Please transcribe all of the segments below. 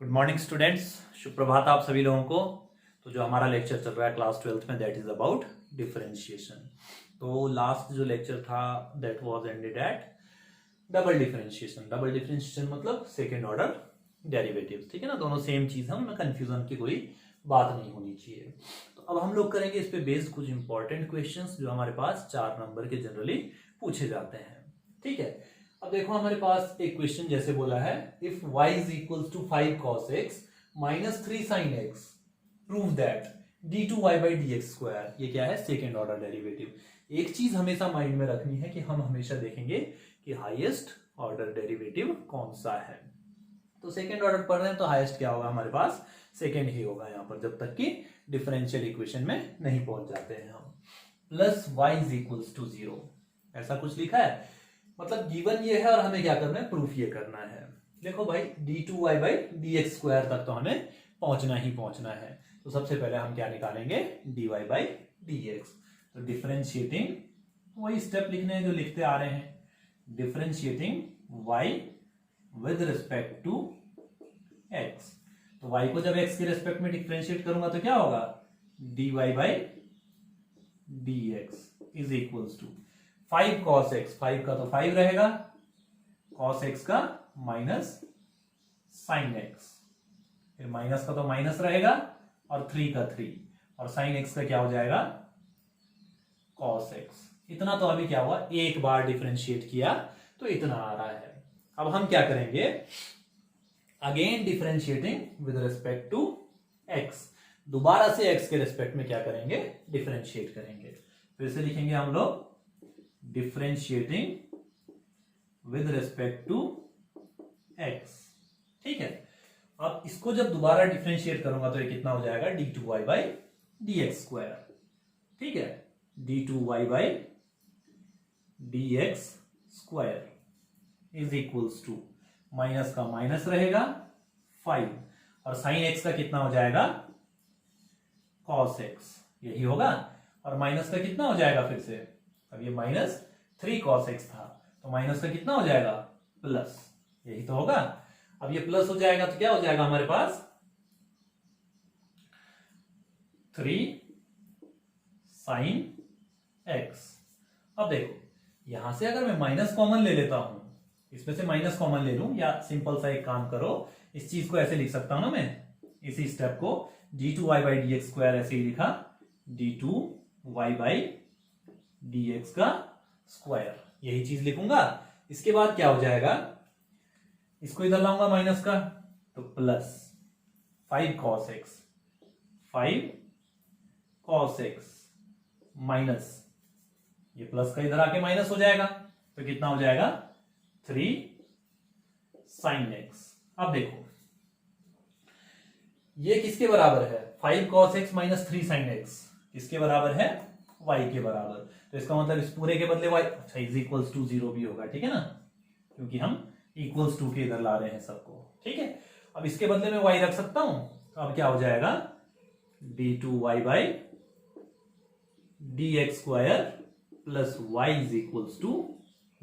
Good morning students, शुभ प्रभात आप सभी लोगों को। तो जो हमारा लेक्चर चल रहा है क्लास 12th में, दैट इज अबाउट डिफरेंशिएशन। तो लास्ट जो लेक्चर था that was ended at double differentiation. Double differentiation मतलब सेकेंड ऑर्डर डेरिवेटिव्स, ठीक है ना। दोनों सेम चीज है, उनमें कंफ्यूजन की कोई बात नहीं होनी चाहिए। तो अब हम लोग करेंगे इस पे बेस्ड कुछ इंपॉर्टेंट क्वेश्चंस जो हमारे पास 4 नंबर के जनरली पूछे जाते हैं, ठीक है। अब देखो हमारे पास एक क्वेश्चन जैसे बोला है, if y is equals to 5 cos x minus 3 sin x prove that d2y by D x square. ये क्या है? Second order derivative. एक चीज हमेशा माइंड में रखनी है कि हम हमेशा देखेंगे कि हाईएस्ट ऑर्डर डेरिवेटिव कौन सा है। तो सेकेंड ऑर्डर पढ़ रहे हैं तो हाईएस्ट क्या होगा हमारे पास? सेकेंड ही होगा यहाँ पर, जब तक कि डिफरेंशियल इक्वेशन में नहीं पहुंच जाते हैं हम। Plus y is equals to 0, ऐसा कुछ लिखा है, मतलब गिवन ये है और हमें क्या करना है? प्रूफ ये करना है। देखो भाई d2y by D x square तक तो हमें पहुंचना ही पहुंचना है। तो सबसे पहले हम क्या निकालेंगे? dy by D x. तो डिफरेंशिएटिंग, वही स्टेप लिखने हैं जो लिखते आ रहे हैं, differentiating y with respect to x। तो y को जब x के रिस्पेक्ट में डिफरेंशिएट करूंगा तो क्या होगा? dy by D x is equals to 5 cos x, 5 का तो 5 रहेगा, cos x का माइनस sin x, फिर माइनस का तो माइनस रहेगा और 3 का 3, और sin x का क्या हो जाएगा? cos x। इतना तो अभी क्या हुआ? एक बार डिफरेंशिएट किया तो इतना आ रहा है। अब हम क्या करेंगे? Again differentiating with respect to x, दोबारा से x के रिस्पेक्ट में क्या करेंगे? डिफरेंशिएट करेंगे। फिर से लिखेंगे हम लोग differentiating with respect to x, ठीक है। अब इसको जब दोबारा डिफरेंशिएट करूंगा तो ये कितना हो जाएगा? d2y by D x square, ठीक है। d2y by D x square is equals to, minus का माइनस रहेगा 5, और साइन x का कितना हो जाएगा? cos x, यही होगा। और माइनस का कितना हो जाएगा? फिर से अब ये माइनस 3 cos x था, तो माइनस का कितना हो जाएगा? प्लस, यही तो होगा। अब ये प्लस हो जाएगा तो क्या हो जाएगा हमारे पास? 3 sin x। अब देखो यहां से अगर मैं माइनस कॉमन ले लेता हूं, इसमें से माइनस कॉमन ले लूं, या सिंपल सा एक काम करो, इस चीज को ऐसे लिख सकता हूं ना मैं, इसी स्टेप को d2y by D x square ऐसे ही लिखा, d2y बाई डी एक्स का स्क्वायर, यही चीज लिखूंगा। इसके बाद क्या हो जाएगा? इसको इधर लाऊंगा माइनस का, तो plus 5 cos x, 5 cos x minus, ये प्लस का इधर आके माइनस हो जाएगा, तो कितना हो जाएगा? 3 sin x। अब देखो ये किसके बराबर है? 5 cos x minus 3 sin x किसके बराबर है? y के बराबर। तो इसका मतलब इस पूरे के बदले y, अच्छा, इज इक्वल्स टू 0 भी होगा, ठीक है ना, क्योंकि हम इक्वल्स टू के इधर ला रहे हैं सबको, ठीक है। अब इसके बदले में y रख सकता हूं, तो अब क्या हो जाएगा? d2y by D x square plus y is equals to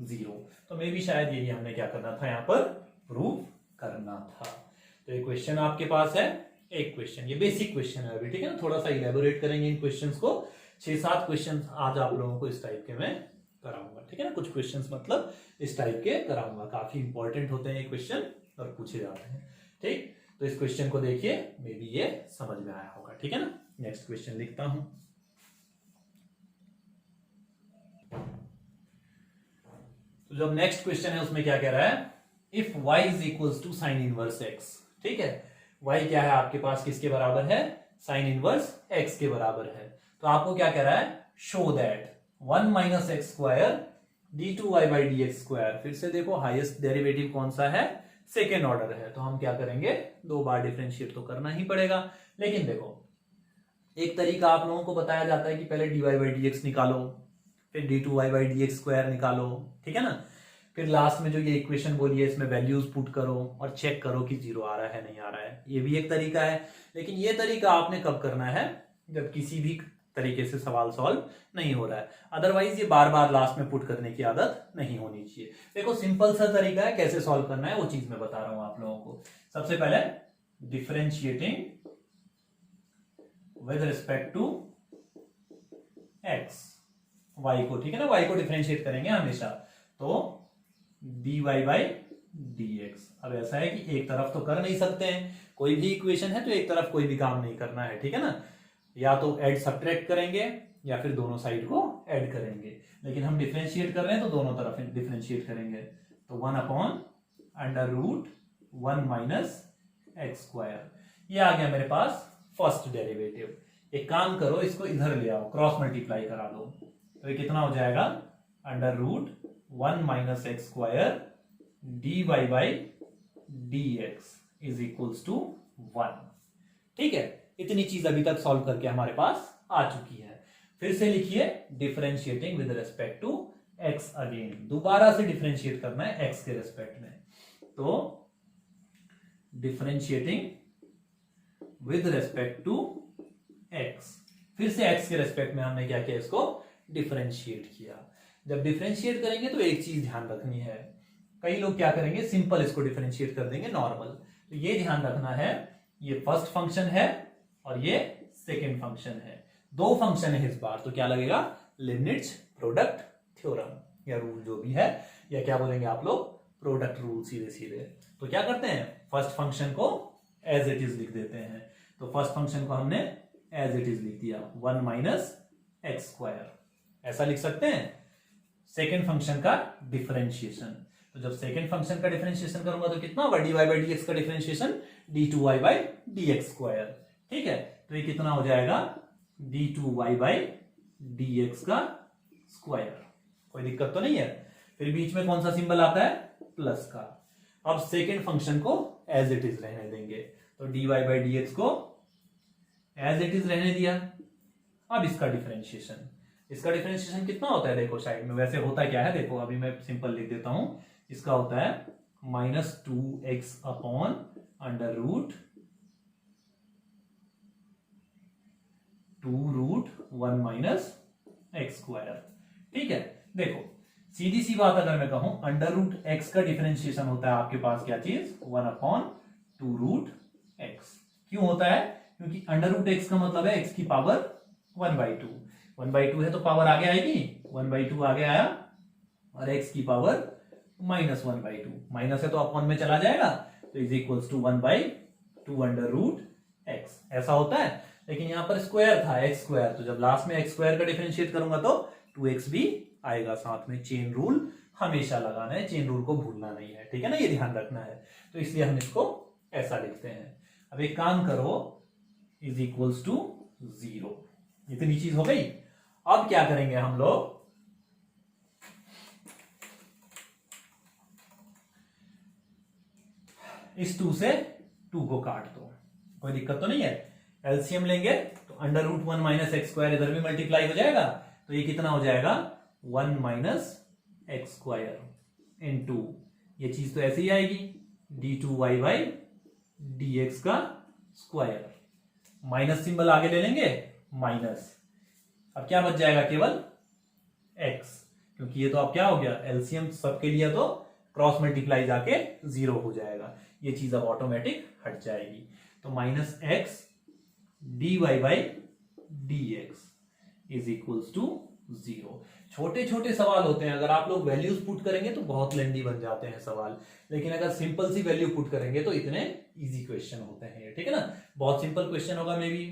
0। तो मे भी शायद यही हमने क्या करना था, यहां पर प्रूव करना था। तो ये क्वेश्चन आपके पास है, एक क्वेश्चन, ये बेसिक क्वेश्चन है अभी, ठीक है ना। थोड़ा सा इलेबोरेट करेंगे इन क्वेश्चंस को, 6-7 क्वेश्चन आज आप लोगों को इस टाइप के मैं कराऊंगा, ठीक है ना। कुछ क्वेश्चंस मतलब इस टाइप के कराऊंगा, काफी इंपॉर्टेंट होते हैं ये क्वेश्चन और पूछे जाते हैं, ठीक। तो इस क्वेश्चन को देखिए, मे बी ये समझ में आया होगा, ठीक है ना। नेक्स्ट क्वेश्चन लिखता हूं। तो जो नेक्स्ट क्वेश्चन है उसमें क्या कह रहा है? If y is equals to sine inverse x, ठीक है। y क्या है आपके पास? किसके बराबर है? साइन इनवर्स x के बराबर है। तो आपको क्या कह रहा है? Show that 1 minus x square d2y by D x square. फिर से देखो हाईएस्ट डेरिवेटिव कौन सा है? सेकेंड ऑर्डर है, तो हम क्या करेंगे? 2 बार डिफरेंशिएट तो करना ही पड़ेगा। लेकिन देखो एक तरीका आप लोगों को बताया जाता है कि पहले dy बाई डी एक्स निकालो, फिर d2y by D x square निकालो, ठीक है ना। फिर लास्ट में जो ये इक्वेशन बोली है इसमें वैल्यूज पुट करो और चेक करो कि 0 आ रहा है नहीं आ रहा है। ये भी एक तरीका है, लेकिन ये तरीका आपने कब करना है? जब किसी भी तरीके से सवाल सॉल्व नहीं हो रहा है, अदरवाइज ये बार बार लास्ट में पुट करने की आदत नहीं होनी चाहिए। देखो सिंपल सा तरीका है कैसे सॉल्व करना है, वो चीज मैं बता रहा हूं आप लोगों को। सबसे पहले differentiating with respect to x, y को, ठीक है ना, वाई को डिफरेंशिएट करेंगे हमेशा, तो dy बाई dx। अब ऐसा है कि एक तरफ तो कर नहीं सकते हैं, कोई भी इक्वेशन है तो एक तरफ कोई भी काम नहीं करना है, ठीक है ना, या तो ऐड सब्ट्रैक्ट करेंगे या फिर दोनों साइड को ऐड करेंगे, लेकिन हम डिफरेंशिएट कर रहे हैं तो दोनों तरफ डिफरेंशिएट करेंगे। तो 1 upon under root 1 minus x square, ये आ गया मेरे पास फर्स्ट डेरिवेटिव। एक काम करो, इसको इधर ले आओ, क्रॉस मल्टीप्लाई करा दो, तो ये कितना हो जाएगा, under root 1 minus x square d y by D x is equals to 1। ठीक है, इतनी चीज अभी तक सॉल्व करके हमारे पास आ चुकी है। फिर से लिखिए differentiating with respect to x, again दोबारा से डिफरेंशिएट करना है एक्स के रिस्पेक्ट में, तो differentiating with respect to x, फिर से एक्स के रेस्पेक्ट में हमने क्या किया, इसको डिफरेंशिएट किया। जब डिफरेंशिएट करेंगे तो एक चीज ध्यान रखनी है, कई लोग क्या करेंगे, सिंपल इसको डिफरेंशिएट कर देंगे नॉर्मल, तो ये ध्यान रखना है, ये फर्स्ट फंक्शन है और ये सेकेंड फंक्शन है, दो फंक्शन है इस बार, तो क्या लगेगा, लिबनिट्ज प्रोडक्ट थ्योरम या रूल जो भी है, या क्या बोलेंगे आप लोग, प्रोडक्ट रूल सीधे सीधे। तो क्या करते हैं, फर्स्ट फंक्शन को एज इट इज लिख देते हैं, तो फर्स्ट फंक्शन को हमने एज इट इज लिख दिया 1 माइनस एक्स स्क्वायर, ऐसा लिख सकते हैं। सेकेंड फंक्शन का डिफरेंशिएशन, तो जब सेकेंड फंक्शन का डिफरेंशिएशन करूंगा तो कितना होगा, d y by D x का differentiation d two y by D x square. ठीक है, तो ये कितना हो जाएगा, d two y by D x का स्क्वायर, कोई दिक्कत तो नहीं है। फिर बीच में कौन सा सिंबल आता है, प्लस का। अब सेकेंड फंक्शन को एज इट इज रहने देंगे, तो d y by D x को एज इट इज रहने दिया। अब इसका डिफरेंशिएशन, इसका डिफरेंशिएशन कितना होता है, देखो साइड में वैसे होता क्या है, देखो अभी मैं सिंपल लिख देता हूं, इसका होता है -2x upon under root 1 minus x square. ठीक है, देखो सीधी सी बात अगर मैं कहूं, अंडर रूट एक्स का डिफरेंशिएशन होता है आपके पास क्या चीज, 1 अपॉन 2 रूट एक्स। क्यों होता है, क्योंकि अंडर रूट एक्स का मतलब है एक्स की पावर 1/2, 1/2 है तो पावर आगे आएगी, 1/2 आगे आया, और एक्स की पावर -1/2, माइनस है तो अपॉन में चला जाएगा, तो is equals to 1/2 under root x, ऐसा होता है। लेकिन यहां पर स्क्वायर था एक्स स्क्वायर, तो जब लास्ट में एक्स स्क्वायर का डिफरेंशिएट करूंगा तो 2x भी आएगा साथ में। चेन रूल हमेशा लगाना है, चेन रूल को भूलना नहीं है, ठीक है ना, ये ध्यान रखना है, तो इसलिए हम इसको ऐसा लिखते हैं। अब एक काम करो, इज इक्वल्स टू 0, इतनी चीज हो गई। अब क्या करेंगे हम लोग, इस 2 से 2 को काट दो, कोई दिक्कत तो नहीं है। एलसीएम लेंगे तो under root 1 minus x square इधर भी मल्टीप्लाई हो जाएगा, तो ये कितना हो जाएगा, 1 माइनस एक्स स्क्वायर इनटू, ये चीज तो ऐसे ही आएगी, d two y by D x का स्क्वायर, माइनस सिंबल आगे ले लेंगे, माइनस, अब क्या बच जाएगा, केवल एक्स, क्योंकि ये तो अब क्या हो गया, एलसीएम सबके लिए तो क्रॉस मल्टीप्लाई जाके 0 हो जाएगा, ये चीज अब ऑटोमेटिक हट जाएगी। तो minus x d y by D x is equals to 0। छोटे छोटे सवाल होते हैं, अगर आप लोग वैल्यूज पुट करेंगे तो बहुत लेंदी बन जाते हैं सवाल, लेकिन अगर सिंपल सी वैल्यू पुट करेंगे तो इतने इजी क्वेश्चन होते हैं, ठीक है ना, बहुत सिंपल क्वेश्चन होगा मे बी,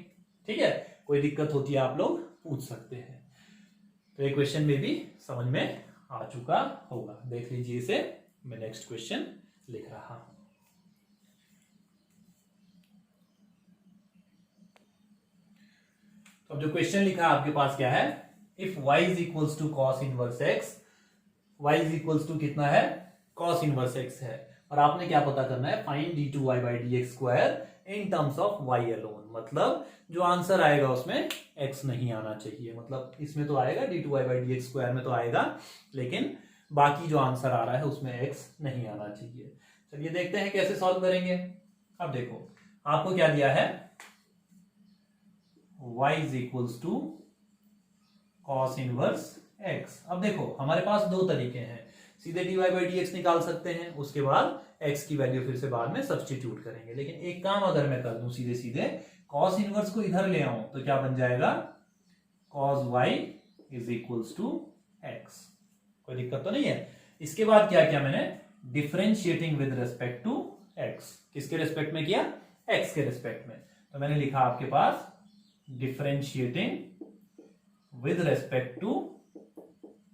ठीक है, कोई दिक्कत होती है आप लोग पूछ सकते हैं। तो ये क्वेश्चन में भी समझ में आ चुका होगा, देख लीजिए इसे, मैं नेक्स्ट क्वेश्चन लिख रहा हूं। तो अब जो क्वेश्चन लिखा है आपके पास क्या है, if y is equals to cos inverse x, y is equals to कितना है, कॉस इनवर्स x है, और आपने क्या पता करना है, find d two y by D x square in terms of y alone, मतलब जो आंसर आएगा उसमें x नहीं आना चाहिए, मतलब इसमें तो आएगा d two y by D x square में तो आएगा, लेकिन बाकी जो आंसर आ रहा है उसमें x नहीं आना चाहिए। चलिए देखते हैं कैसे सॉल्व करेंगे। अब देखो आपको क्या दिया है, y is equals to cos inverse x। अब देखो हमारे पास दो तरीके हैं, सीधे dy बाई dx निकाल सकते हैं, उसके बाद x की वैल्यू फिर से बाद में सब्स्टिट्यूट करेंगे। लेकिन एक काम अगर मैं कर दूं सीधे सीधे cos इनवर्स को इधर ले आऊं तो क्या बन जाएगा, cos y is equals to x। कोई दिक्कत तो नहीं है। इसके बाद क्या किया मैंने, differentiating with respect to x। किसके रेस्पेक्ट में किया, x के रेस्पेक्ट में। तो मैंने लिखा आपके पास differentiating with respect to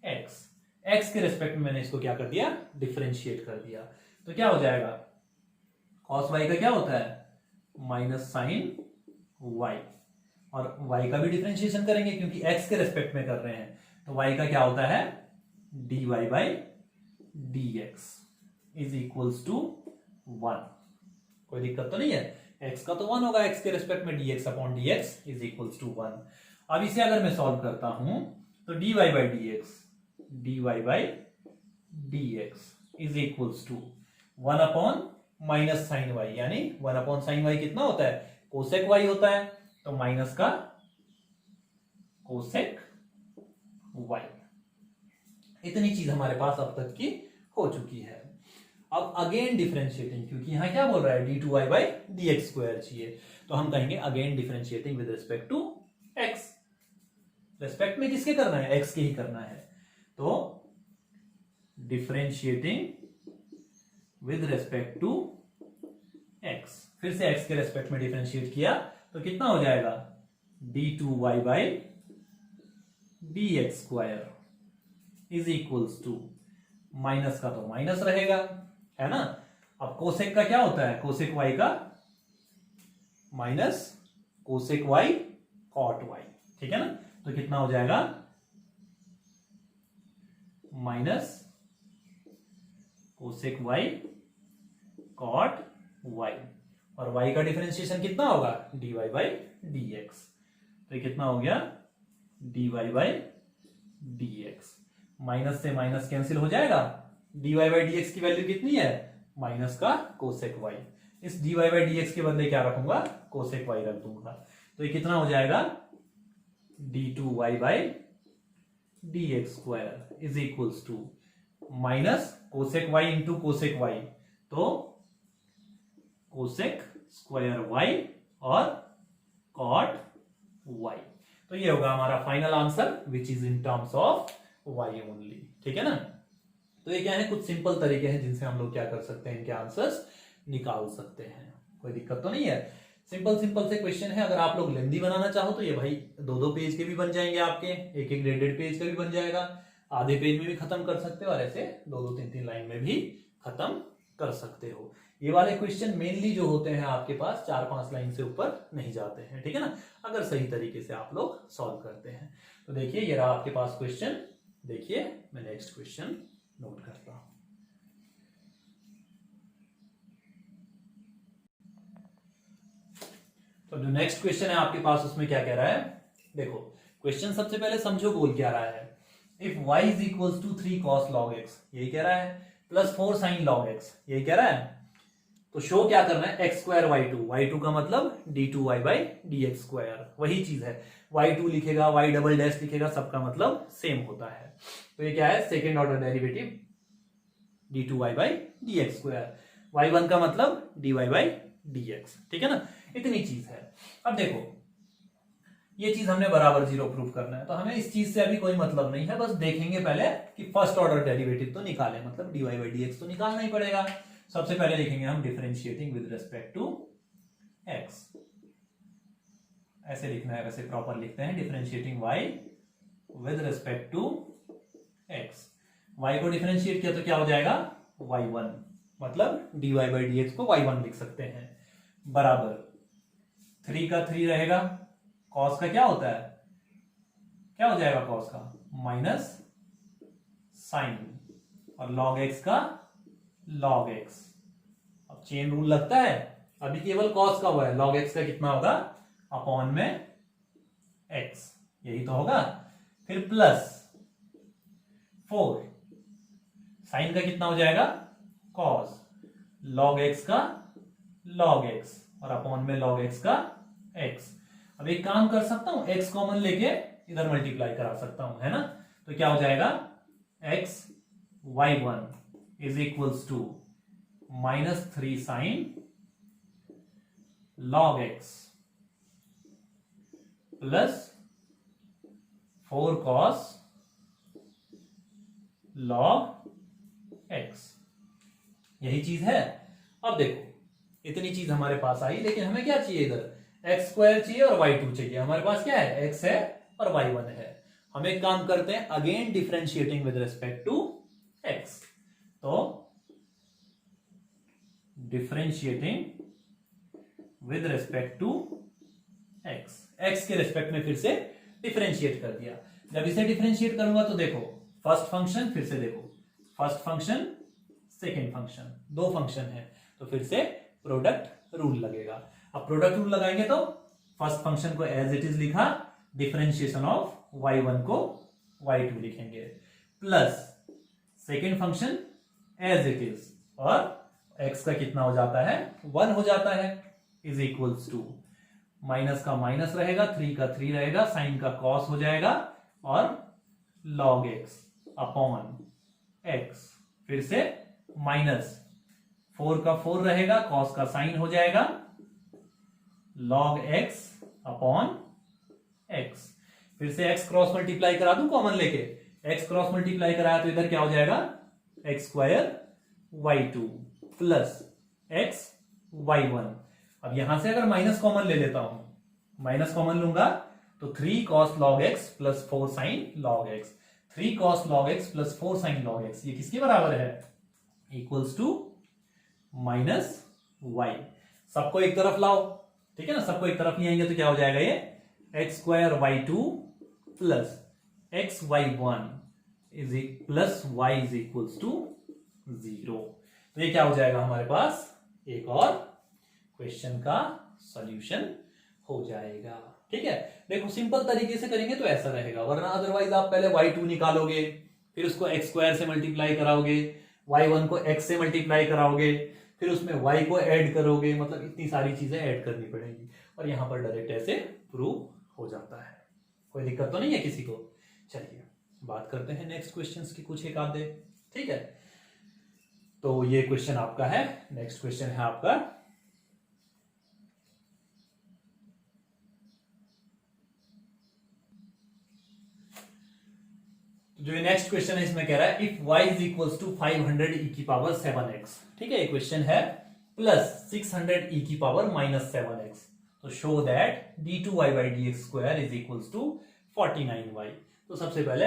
x। x के रेस्पेक्ट में मैंने इसको क्या कर दिया, डिफरेंशिएट कर दिया। तो क्या हो जाएगा, cos y का क्या होता है, माइनस साइन y, और y का भी डिफरेंशिएशन करेंगे क्योंकि x के रेस्पेक्ट में कर रहे हैं। तो y का क्या होता है, dy by dx is equals to 1। कोई दिक्कत तो नहीं है, x का तो 1 होगा, x के रेस्पेक्ट में dx upon dx is equals to 1। अब इसे अगर मैं सॉल्व करता हूं तो dy by dx is equals to 1 upon minus sine y, यानी 1 अपॉन साइन y कितना होता है, कोसेक y होता है। तो माइनस का कोसेक y। इतनी चीज हमारे पास अब तक की हो चुकी है। अब अगेन डिफरेंशिएटिंग, क्योंकि यहां क्या बोल रहा है, d2y बाई dx स्क्वायर चाहिए, तो हम कहेंगे again differentiating with respect to x। Respect में किसके करना है, x के ही करना है। तो differentiating with respect to x, फिर से x के रेस्पेक्ट में डिफरेंशिएट किया तो कितना हो जाएगा, d2y by dx square is equals to, minus का तो माइनस रहेगा, है ना। अब कोसेक का क्या होता है, कोसेक y का minus cosec y cot y, ठीक है ना। तो कितना हो जाएगा, minus cosec y cot y, और y का डिफरेंशिएशन कितना होगा, dy बाई dx। तो ये कितना हो गया, dy बाई dx। माइनस से माइनस कैंसिल हो जाएगा, dy बाई dx की वैल्यू कितनी है, माइनस का कोसेक y। इस dy बाई dx के बदले क्या रखूंगा, कोसेक y रख दूंगा। तो ये कितना हो जाएगा, d2y by dx square is equals to minus cosec y into cosec y, तो कोसेक स्क्वायर y और कॉट y। तो ये होगा हमारा final answer which is in terms of y only, ठीक है ना। तो ये क्या है, कुछ सिंपल तरीके हैं जिनसे हम लोग क्या कर सकते हैं, इनके आंसर्स निकाल सकते हैं। कोई दिक्कत तो नहीं है, सिंपल सिंपल से क्वेश्चन है। अगर आप लोग लेंदी बनाना चाहो तो ये भाई 2-2 पेज के भी बन जाएंगे आपके, एक एक 1.5 पेज का भी बन जाएगा, आधे पेज में भी खत्म कर सकते हो, और ऐसे 2-2 3-3 लाइन में भी खत्म कर सकते हो। ये वाले क्वेश्चन मेनली जो होते हैं आपके पास 4-5 लाइन से ऊपर नहीं जाते हैं, ठीक है ना, अगर सही तरीके से आप लोग सॉल्व करते हैं। तो देखिए ये रहा आपके पास क्वेश्चन। देखिए मैं नेक्स्ट क्वेश्चन नोट करता हूं। तो जो नेक्स्ट क्वेश्चन है आपके पास उसमें क्या कह रहा है, देखो क्वेश्चन सबसे पहले समझो बोल क्या रहा है। If y is equals to 3 cos log x, यही कह रहा है, प्लस 4 sin log x, यही कह रहा है। तो शो क्या करना है, x स्क्वायर y2 का मतलब d2y बाई dx स्क्वायर, वही चीज है। y2 लिखेगा, y डबल डैश लिखेगा, सबका मतलब सेम होता है। तो ये क्या है, second order derivative d2y by dx square, y1 का मतलब dy बाई dx, ठीक है ना, इतनी चीज है। अब देखो ये चीज हमने बराबर 0 प्रूव करना है, तो हमें इस चीज से अभी कोई मतलब नहीं है, बस देखेंगे पहले कि फर्स्ट ऑर्डर डेरिवेटिव तो निकाले, मतलब dy बाई dx तो निकालना ही पड़ेगा। सबसे पहले लिखेंगे हम differentiating with respect to x, ऐसे लिखना है, वैसे प्रॉपर लिखते हैं, differentiating y with respect to x। y को डिफरेंशिएट किया तो क्या हो जाएगा, y1, मतलब dy बाई dx को y1 लिख सकते हैं, बराबर 3 का 3 रहेगा, cos का क्या होता है, क्या हो जाएगा cos का, माइनस साइन, और log x का log x। अब चेन रूल लगता है, अभी केवल cos का हुआ है, log x का कितना होगा, अपॉन में x, यही तो होगा। फिर प्लस 4, साइन का कितना हो जाएगा, cos, log x का log x, और अपॉन में log x का x। अब एक काम कर सकता हूं, x कॉमन लेके इधर मल्टीप्लाई करा सकता हूं, है ना। तो क्या हो जाएगा, x y1 is equals to -3 sine log x plus 4 cos log x। यही चीज है। अब देखो इतनी चीज हमारे पास आई, लेकिन हमें क्या चाहिए इधर x स्क्वायर चाहिए और y2 चाहिए। हमारे पास क्या है, x है और y1 है। हम एक काम करते हैं, again differentiating with respect to x। तो differentiating with respect to x, x के रिस्पेक्ट में फिर से डिफरेंशिएट कर दिया। जब इसे डिफरेंशिएट करूंगा तो देखो फर्स्ट फंक्शन, फिर से देखो फर्स्ट फंक्शन सेकेंड फंक्शन, दो फंक्शन है, तो फिर से प्रोडक्ट रूल लगेगा। अब प्रोडक्ट रूल लगाएंगे तो फर्स्ट फंक्शन को एज इट इज लिखा, डिफरेंशिएशन ऑफ y1 को y2 लिखेंगे, plus second function as it is, और x का कितना हो जाता है, 1 हो जाता है, इज इक्वल्स टू माइनस का माइनस रहेगा, 3 का 3 रहेगा, साइन का कॉस हो जाएगा, और log x अपॉन x, फिर से माइनस 4 का 4 रहेगा, कॉस का साइन हो जाएगा, log x अपॉन x, फिर से x क्रॉस मल्टीप्लाई करा दूं कॉमन लेके, x क्रॉस मल्टीप्लाई कराया तो इधर क्या हो जाएगा, x square y2 plus x y1। अब यहां से अगर माइनस कॉमन ले लेता हूं, माइनस कॉमन लूंगा तो 3 cos log x plus 4 sin log x, 3 cos log x plus 4 sin log x, ये किसके बराबर है, इक्वल्स टू माइनस y। सबको एक तरफ लाओ, ठीक है ना, सबको एक तरफ ले आएंगे तो क्या हो जाएगा, ये x square y2 plus x y1 is plus y is equals to 0। तो ये क्या हो जाएगा, हमारे पास एक और क्वेश्चन का सॉल्यूशन हो जाएगा। ठीक है, देखो सिंपल तरीके से करेंगे तो ऐसा रहेगा, वरना अदरवाइज आप पहले y2 निकालोगे, फिर उसको x स्क्वायर से मल्टीप्लाई कराओगे, y1 को x से मल्टीप्लाई कराओगे, फिर उसमें y को ऐड करोगे, मतलब इतनी सारी चीजें ऐड करनी पड़ेगी, और यहां पर डायरेक्ट ऐसे प्रूव हो जाता है। कोई दिक्कत तो नहीं है किसी को। चलिए बात करते हैं नेक्स्ट क्वेश्चंस की, कुछ एक आधे। ठीक है, तो ये क्वेश्चन आपका है, नेक्स्ट क्वेश्चन है आपका जो नेक्स्ट क्वेश्चन है, इसमें कह रहा है if y is equals to 500 e की पावर 7x। ठीक है, ये क्वेश्चन है, प्लस 600 e की पावर माइनस 7x, तो show that d2y by dx square is equals to 49y। तो सबसे पहले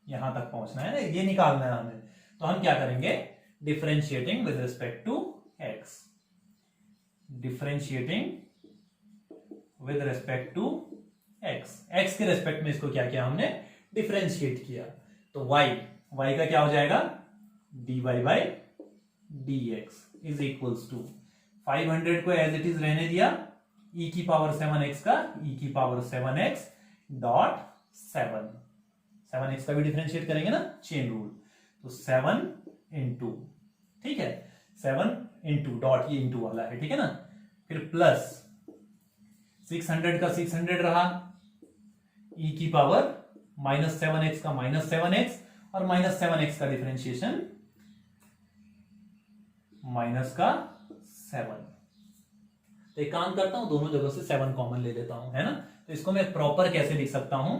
यहां तक पहुंचना है ना, ये निकालना है हमें, तो हम क्या करेंगे, differentiating with respect to x, differentiating with respect to x, x के रिस्पेक्ट में इसको क्या किया हमने, डिफरेंशिएट किया, तो y का क्या हो जाएगा, dy by dx is equals to 500 को एज इट इज रहने दिया, e की पावर 7x का e की पावर 7x डॉट 7x का भी डिफरेंशिएट करेंगे ना, चेन रूल, तो 7 इंटू, ठीक है, 7 इंटू डॉट, ये इंटू वाला है, ठीक है ना, फिर प्लस 600 का 600 रहा, e की पावर माइनस 7x का माइनस 7x, और माइनस 7x का डिफरेंशिएशन माइनस का 7। तो एक काम करता हूं, दोनों जगह से 7 कॉमन ले लेता हूं, है ना, तो इसको मैं प्रॉपर कैसे लिख सकता हूं,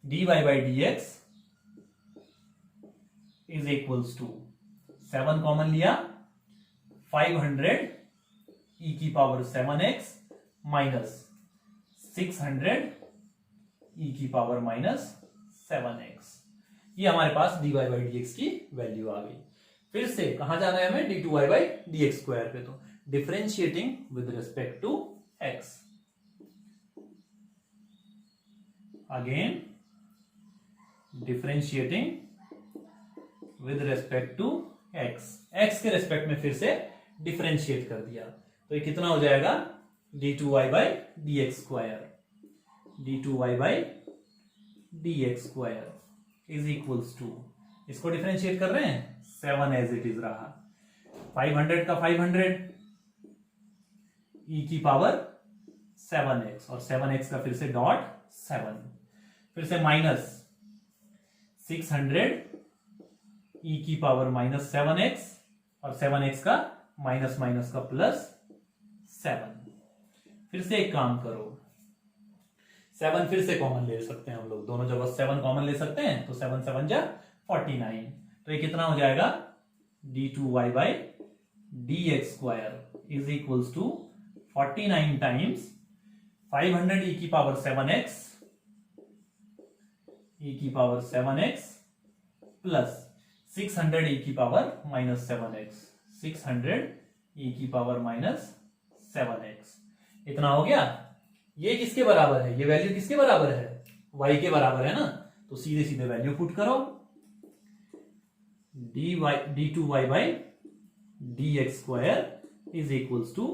dy by dx is equals to 7 common लिया, 500 e की पावर 7x माइनस 600 e की पावर माइनस 7x, ये हमारे पास dy बाई dx की वैल्यू आ गई। फिर से कहां जाना है हमें, d2y बाई dx स्क्वायर पे, तो differentiating with respect to x, again differentiating with respect to x, x के रिस्पेक्ट में फिर से डिफरेंशिएट कर दिया, तो ये कितना हो जाएगा, d2y by dx square, d2y by dx square is equals to, इसको डिफरेंशिएट कर रहे हैं, 7 एज इट इज रहा, 500 का 500 e की पावर 7x, और 7x का फिर से डॉट 7, फिर से माइनस 600 ई की पावर माइनस 7x और 7x का माइनस माइनस का प्लस 7। फिर से एक काम करो, 7 फिर से कॉमन ले सकते हैं हम लोग, दोनों जगह 7 कॉमन ले सकते हैं, तो 7 7 जा 49। तो ये कितना हो जाएगा, d2y by D x square is equals to 49 times 500 e की पावर 7x प्लस 600 ई की पावर माइनस 7x, 600 ई की पावर माइनस 7x। इतना हो गया। ये किसके बराबर है, ये वैल्यू किसके बराबर है, y के बराबर है ना, तो सीधे सीधे वैल्यू पुट करो, d2y by D x square is equals to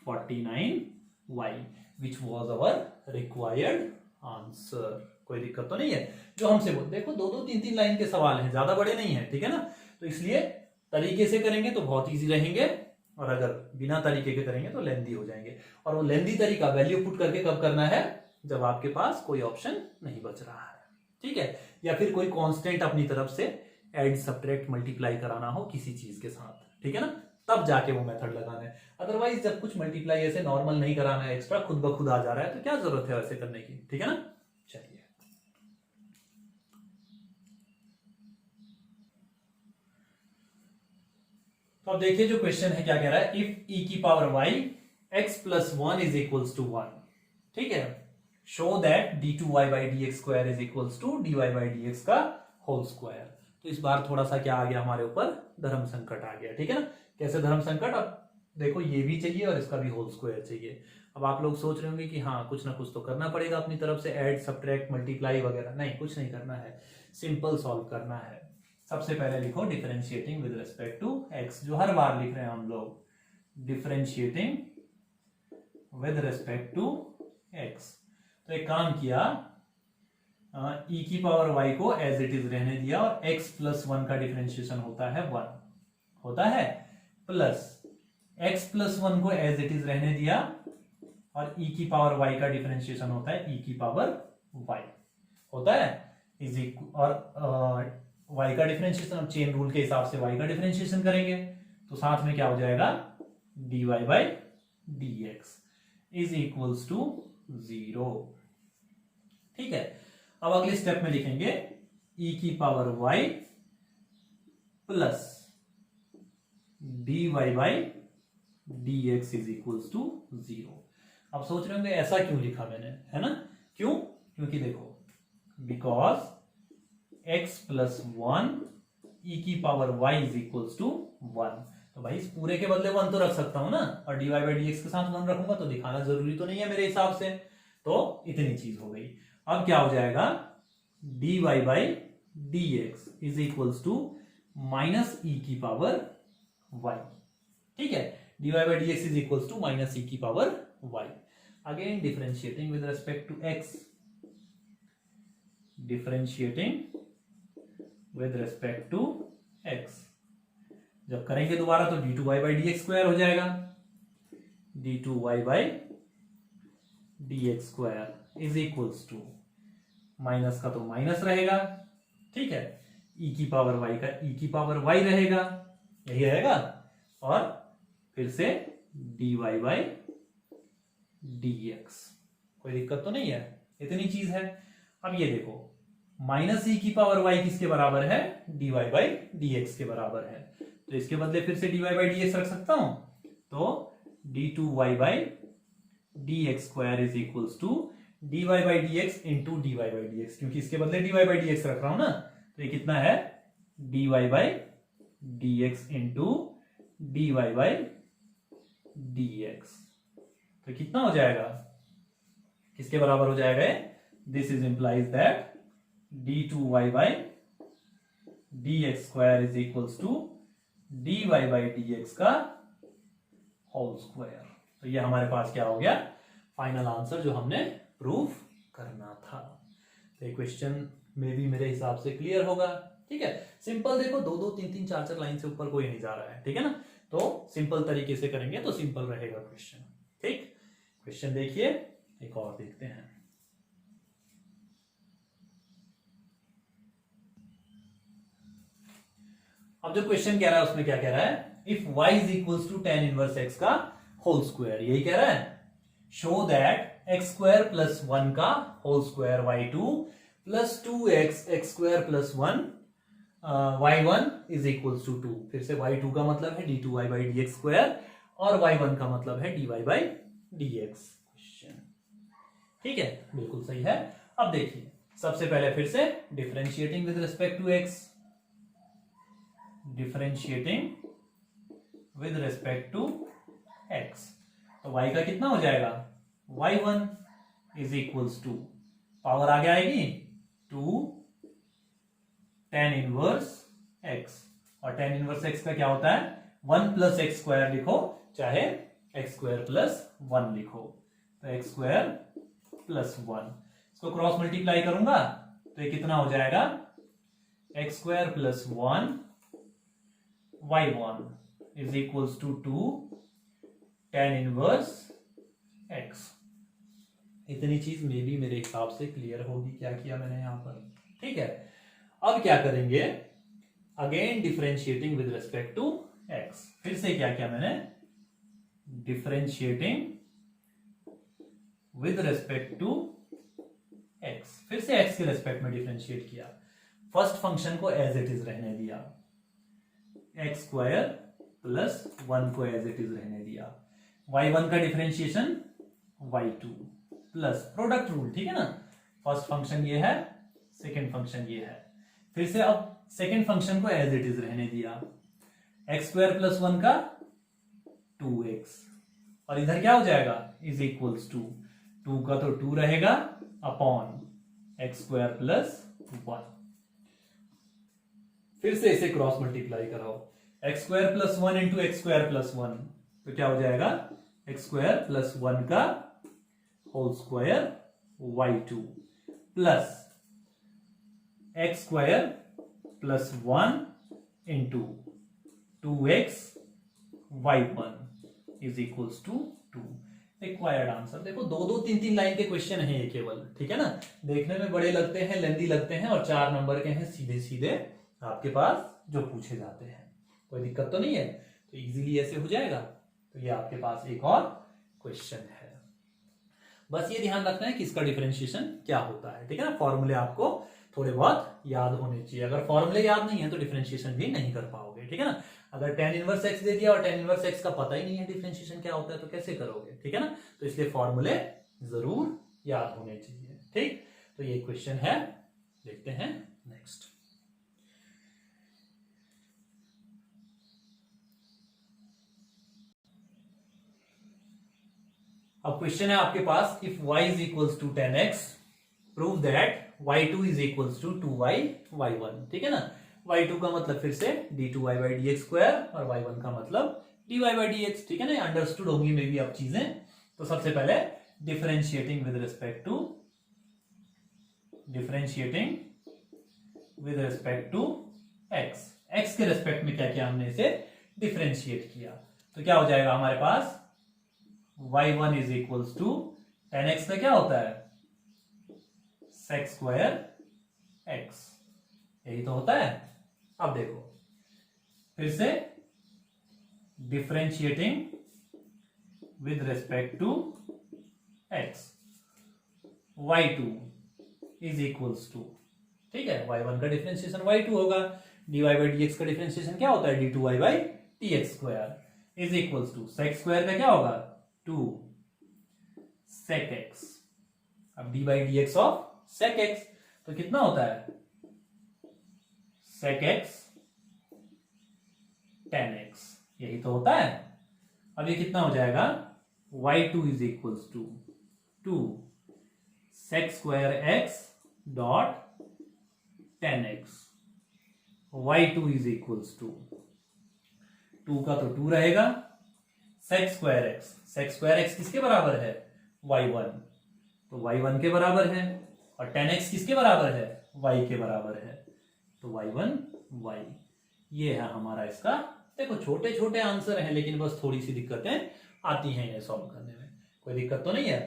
49y which was our required answer. कोई दिक्कत तो नहीं है, जो हमसे बोल, देखो 2-2, 3-3 लाइन के सवाल हैं, ज्यादा बड़े नहीं है, ठीक है ना। तो इसलिए तरीके से करेंगे तो बहुत इजी रहेंगे, और अगर बिना तरीके के करेंगे तो लेंदी हो जाएंगे। और वो लेंदी तरीका वैल्यू पुट करके कब करना है, जब आपके पास कोई ऑप्शन नहीं बच रहा है, ठीक है, या फिर कोई कांस्टेंट अपनी तरफ से ऐड सब्ट्रैक्ट मल्टीप्लाई कराना हो किसी चीज के साथ, ठीक है ना, तब जाके वो मेथड लगाना है। अदरवाइज जब कुछ मल्टीप्लाई ऐसे नॉर्मल नहीं कराना है, एक्स्ट्रा खुद ब खुद आ जा रहा है, तो क्या जरूरत है वैसे करने की, ठीक है ना। चलिए तो अब देखिए जो क्वेश्चन है क्या कह रहा है, इफ ई की power Y X plus 1 is equals to 1, ठीक है, show that d2y by D x square is equals to dy by D x का होल स्क्वायर। तो इस बार थोड़ा सा क्या आ गया हमारे ऊपर, धर्म संकट आ गया, ठीक है ना। कैसे धर्म संकट, अब देखो ये भी चाहिए और इसका भी होल स्क्वायर चाहिए। अब आप लोग सोच रहे होंगे कि हाँ कुछ ना कुछ तो करना पड़ेगा अपनी तरफ से, ऐड सब्ट्रैक्ट मल्टीप्लाई वगैरह, नहीं कुछ नहीं करना है, सिंपल सॉल्व करना है। सबसे पहले लिखो differentiating with respect to X, जो हर बार लिख रहे हैं हम लोग, differentiating with respect to X. तो एक काम किया, ई की पावर वाई को एज इट इज रहने दिया, और x प्लस 1 का डिफरेंशिएशन होता है 1 होता है, प्लस x प्लस 1 को एज इट इज रहने दिया, और e की पावर y का डिफरेंशिएशन होता है e की पावर y होता है, इज इक्वल, और y का डिफरेंशिएशन अब चेन रूल के हिसाब से y का डिफरेंशिएशन करेंगे, तो साथ में क्या हो जाएगा, dy by D x is equals to 0, ठीक है। अब अगले स्टेप में लिखेंगे e की power y plus dy by D x is equals to 0। अब सोच रहे होंगे ऐसा क्यों लिखा मैंने, है ना, क्यों, क्योंकि देखो बिकॉज x प्लस 1 e की power y is equals to 1, तो भाई इस पूरे के बदले 1 तो रख सकता हूं ना, और dy बाई डी एक्स के साथ 1 रखूंगा तो दिखाना जरूरी तो नहीं है मेरे हिसाब से, तो इतनी चीज हो गई। अब क्या हो जाएगा, dy by D x is equals to minus e की पावर y, ठीक है, dy by D x is equals to minus e की power y। Again differentiating with respect to x, differentiating with respect to x, जब करेंगे दोबारा तो d2y by D x square हो जाएगा, d2y by D x square is equals to, minus का तो minus रहेगा, ठीक है, e की पावर y का e की पावर y रहेगा, यही रहेगा, और फिर से dy बाई dx, कोई दिक्कत तो नहीं है, इतनी चीज है। अब ये देखो माइनस e की पावर y किसके बराबर है, dy बाई dx के बराबर है, तो इसके बदले फिर से dy बाई dx रख सकता हूं, तो d2y by dx square is equals to dy by dx into dy by dx, क्योंकि इसके बदले dy बाई dx रख रहा हूं ना, तो ये कितना है, dy by dx into dy by dx, तो कितना हो जाएगा, किसके बराबर हो जाएगा, this is implies that d2y by dx square is equals to dy by dx का होल स्क्वायर। तो ये हमारे पास क्या हो गया, फाइनल आंसर जो हमने प्रूफ करना था। तो ये क्वेश्चन में भी मेरे हिसाब से क्लियर होगा, ठीक है। सिंपल देखो 2-2, 3-3, 4-4 लाइन से ऊपर कोई नहीं जा रहा है, ठीक है ना, तो सिंपल तरीके से करेंगे तो सिंपल रहेगा क्वेश्चन, ठीक। क्वेश्चन देखिए, एक और देखते हैं। अब जो क्वेश्चन कह रहा है उसमें क्या कह रहा है, if y is equals to tan inverse x का होल स्क्वायर, यही कह रहा है। Show that x square plus 1 का whole square y2 plus 2x x square plus 1 y1 is equals to 2। फिर से y2 का मतलब है d2y बाई dx स्क्वायर और y1 का मतलब है dy बाई dx। क्वेश्चन ठीक है, बिल्कुल सही है। अब देखिए सबसे पहले फिर से differentiating with respect to x, differentiating with respect to x, तो y का कितना हो जाएगा, y1 is equals to, power आगे आएगी 2 tan इनवर्स x, और tan इनवर्स x का क्या होता है 1 प्लस एक्स स्क्वायर लिखो, चाहे एक्स स्क्वायर प्लस 1 लिखो, तो एक्स स्क्वायर प्लस 1, इसको क्रॉस मल्टीप्लाई करूंगा तो ये कितना हो जाएगा, X square plus 1 y1 is equals to 2 tan inverse x। इतनी चीज में भी मेरे हिसाब से क्लियर होगी क्या किया मैंने यहां पर, ठीक है। अब क्या करेंगे, again differentiating with respect to x, फिर से क्या किया मैंने, differentiating with respect to x, फिर से x के रिस्पेक्ट में डिफरेंशिएट किया। फर्स्ट फंक्शन को एज इट इज रहने दिया, एक्स स्क्वायर प्लस 1 को एज इट इज रहने दिया, y1 का differentiation y2 plus product rule, ठीक है ना, फर्स्ट फंक्शन ये है, सेकेंड फंक्शन ये है। फिर से अब सेकेंड फंक्शन को एज इट इज रहने दिया, एक्स स्क्वायर प्लस 1 का 2x, और इधर क्या हो जाएगा, इज इक्वल्स टू 2 का तो 2 रहेगा अपॉन एक्स स्क्वायर प्लस 1। फिर से इसे क्रॉस मल्टीप्लाई कराओ, x square plus 1 into x square plus 1, तो क्या हो जाएगा, एक्स स्क्वायर प्लस 1 का whole square y2 plus X square plus 1 into 2x y1 is equals to 2। Required answer देखो, 2-2 3-3 लाइन के क्वेश्चन है ये केवल, ठीक है ना, देखने में बड़े लगते हैं, लेंदी लगते हैं, और 4 नंबर के हैं सीधे सीधे आपके पास जो पूछे जाते हैं, कोई दिक्कत तो नहीं है, तो इजीली ऐसे हो जाएगा। तो ये आपके पास एक और क्वेश्चन है, बस ये ध्यान रखना है कि इसका डिफरेंशिएशन क्या होता है, ठीक है ना। फॉर्मूले आपको थोड़े बहुत याद होने चाहिए, अगर फॉर्मूले याद नहीं है तो डिफरेंशिएशन भी नहीं कर पाओगे, ठीक है ना। अगर tan इनवर्स x दे दिया और tan इनवर्स x का पता ही नहीं है डिफरेंशिएशन क्या होता है तो कैसे करोगे, ठीक है ना। तो इसलिए फॉर्मूले जरूर याद होने चाहिए, ठीक। तो ये क्वेश्चन है, देखते हैं नेक्स्ट। अब क्वेश्चन है आपके पास, if y is equals to 10x prove that y2 is equals to 2y y1, ठीक है ना। y2 का मतलब फिर से d2y बाई dx स्क्वायर और y1 का मतलब dy बाई dx, ठीक है ना, अंडरस्टूड होंगी मे भी अब चीजें। तो सबसे पहले differentiating with respect to x के रिस्पेक्ट में क्या किया हमने, इसे डिफरेंशिएट किया, तो क्या हो जाएगा हमारे पास, y1 is equals to 10x का क्या होता है, sec स्क्वायर x, यही तो होता है। अब देखो फिर से differentiating with respect to x, y2 is equals to, ठीक है, y1 का डिफरेंशिएशन y2 होगा, dy बाई dx का डिफरेंशिएशन क्या होता है, d2y by dx square is equals to sec square का क्या होगा 2 sec x, अब d by dx of sec x तो कितना होता है, sec x tan x, यही तो होता है। अब ये कितना हो जाएगा, y2 is equals to 2 sec square x dot tan x, y2 is equals to 2 का तो 2 रहेगा, sec स्क्वायर x किसके बराबर है, y1, तो y1 के बराबर है, और tan x किसके बराबर है, y के बराबर है, तो y1 y, ये है हमारा इसका। देखो छोटे छोटे आंसर हैं लेकिन बस थोड़ी सी दिक्कतें आती हैं इन्हें सॉल्व करने में, कोई दिक्कत तो नहीं है।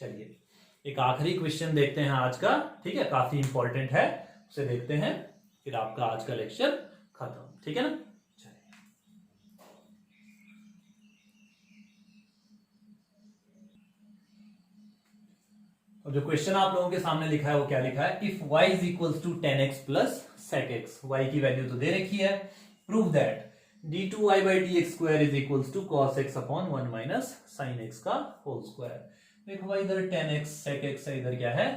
चलिए एक आखिरी क्वेश्चन देखते हैं आज का, ठीक है, काफी इंपॉर्टेंट है, उसे देखते हैं, फिर आपका आज का लेक्चर खत्म। ठीक है ना। जो क्वेश्चन आप लोगों के सामने लिखा है वो क्या लिखा है, if y is equals to 10x plus sec x, y की वैल्यू तो दे रखी है, prove that d2y by dx square is equals to cos x upon 1 minus sin x का होल स्क्वायर। देखो भाई इधर 10x sec x है, इधर क्या है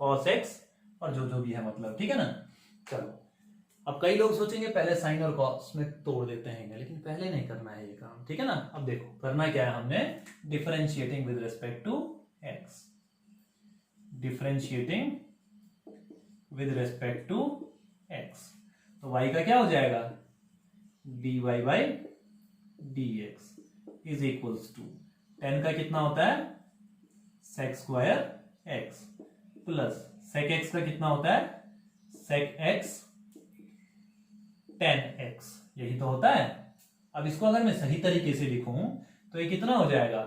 cos x और जो भी है मतलब, ठीक है ना। चलो अब कई लोग सोचेंगे पहले साइन और cos में तोड़ देते हैं, लेकिन पहले नहीं करना है ये काम, ठीक है ना। अब देखो करना क्या है, हमने differentiating with respect to x, differentiating with respect to x, तो y का क्या हो जाएगा dy by dx is equals to 10 का कितना होता है sec square x plus sec x का कितना होता है sec x tan x, यही तो होता है। अब इसको अगर मैं सही तरीके से लिखूं तो ये कितना हो जाएगा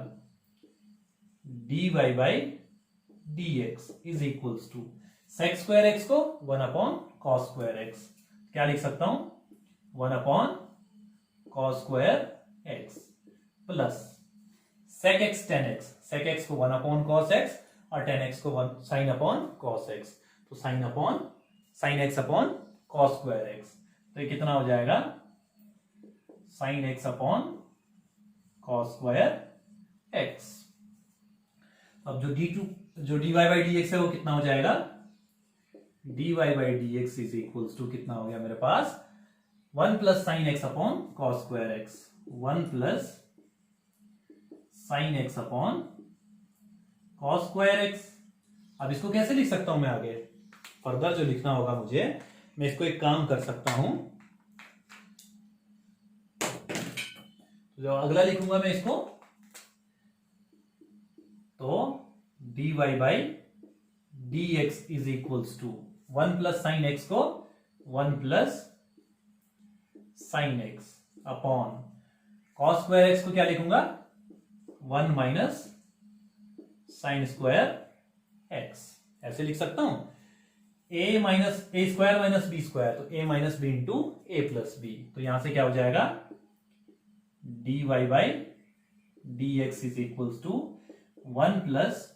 dy by dx is equals to sec square x को 1 अपॉन cos स्क्वायर x, क्या लिख सकता हूं 1 upon cos square x plus sec x tan x, sec x को 1 अपॉन cos x और tan x को 1 sin अपॉन cos x, तो sin x upon cos square x, तो ये कितना हो जाएगा sin x upon cos square x। अब जो dy बाई dx है वो कितना हो जाएगा dy by dx is equals to कितना हो गया मेरे पास 1 plus sine X upon cos square X, 1 plus sine X upon cos square X. अब इसको कैसे लिख सकता हूं मैं आगे, फर्दर जो लिखना होगा मुझे, मैं इसको एक काम कर सकता हूं, जो अगला लिखूंगा मैं इसको, तो dy by dx is equals to 1 plus sine X को 1 plus sine X upon cos square X को क्या लिखूंगा 1 माइनस साइन स्क्वायर एक्स, ऐसे लिख सकता हूं a minus A square minus B square, तो a minus B into A plus B, तो यहां से क्या हो जाएगा dy by dx is equals to 1 plus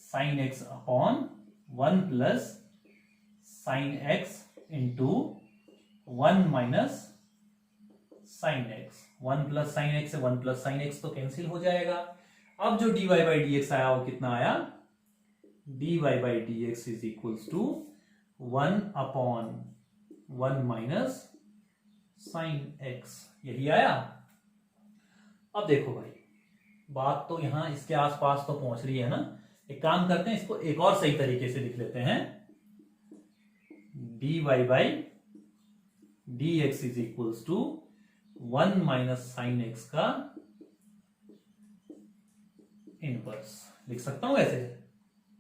sine X upon 1 plus sine X into 1 minus sine X, 1 plus sine X से 1 plus sine X तो cancel हो जाएगा। अब जो dy बाई dx आया वो कितना आया dy by dx is equals to 1 upon 1 minus sine X, यही आया। अब देखो भाई बात तो यहां इसके आसपास तो पहुंच रही है ना, एक काम करते हैं इसको एक और सही तरीके से लिख लेते हैं, dy by dx is equals to 1 minus sine X का इनवर्स लिख सकता हूं ऐसे,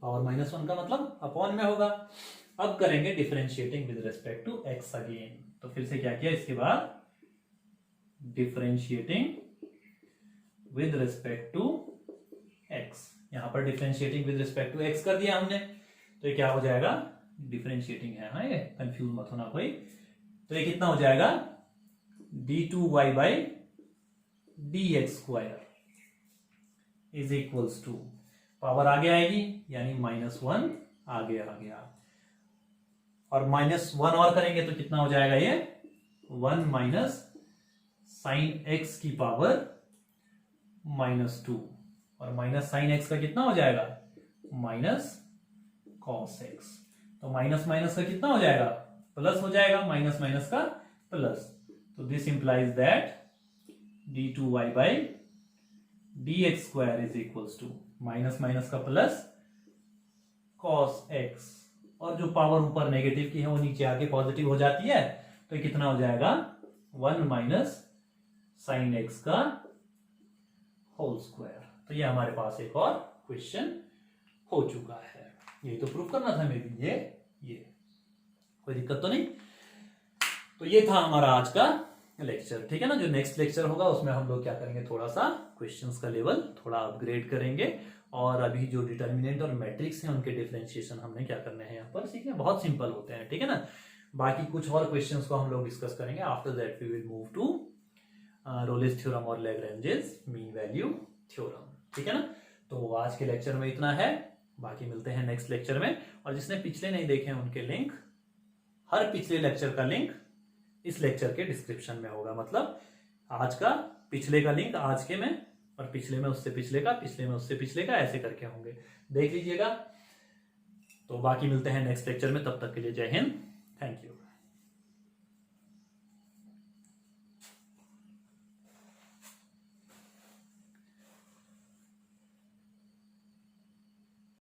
पावर -1 का मतलब अपॉन में होगा। अब करेंगे differentiating with respect to x again, तो फिर से क्या किया इसके बाद differentiating with respect to x, यहां पर differentiating with respect to x कर दिया हमने, तो ये क्या हो जाएगा डिफरेंशिएटिंग है, हाँ ये कंफ्यूज मत होना कोई, तो ये कितना हो जाएगा d2y by dx square is equals to, power आगे आएगी यानी -1 आगे आ गया, और -1 और करेंगे तो कितना हो जाएगा ये 1 माइनस साइन एक्स की पावर -2, और माइनस साइन एक्स का कितना हो जाएगा माइनस कॉस एक्स, तो माइनस माइनस का कितना हो जाएगा प्लस हो जाएगा, माइनस माइनस का प्लस, तो this implies that d2y by dx square is equals to minus minus का प्लस cos x, और जो पावर ऊपर नेगेटिव की है वो नीचे आके पॉजिटिव हो जाती है, तो ये कितना हो जाएगा 1 माइनस साइन एक्स का होल स्क्वायर। तो ये हमारे पास एक और क्वेश्चन हो चुका है, यही तो प्रूफ करना था मेरी, ये कोई दिक्कत तो नहीं। तो ये था हमारा आज का लेक्चर, ठीक है ना। जो नेक्स्ट लेक्चर होगा उसमें हम लोग क्या करेंगे, थोड़ा सा क्वेश्चंस का लेवल थोड़ा अपग्रेड करेंगे, और अभी जो डिटर्मिनेंट और मैट्रिक्स हैं उनके डिफरेंशिएशन हमने क्या करने हैं यहाँ पर सीखने, बहुत सिंपल होते हैं, ठीक है ना। बाकी कुछ और क्वेश्चंस को हम लोग डिस्कस करेंगे। After that we will move to Rolle's theorem और लैग्रेंजेस मीन वैल्यू थ्योरम। ठीक है ना। तो आज के लेक्चर में इतना है, बाकी मिलते हैं नेक्स्ट लेक्चर में। और जिसने पिछले नहीं देखे हैं उनके लिंक, हर पिछले लेक्चर का लिंक इस लेक्चर के डिस्क्रिप्शन में होगा। मतलब आज का पिछले का लिंक आज के में, और पिछले में उससे पिछले का, पिछले में उससे पिछले का, ऐसे करके होंगे, देख लीजिएगा। तो बाकी मिलते हैं नेक्स्ट लेक्चर में, तब तक के लिए जय हिंद, थैंक यू।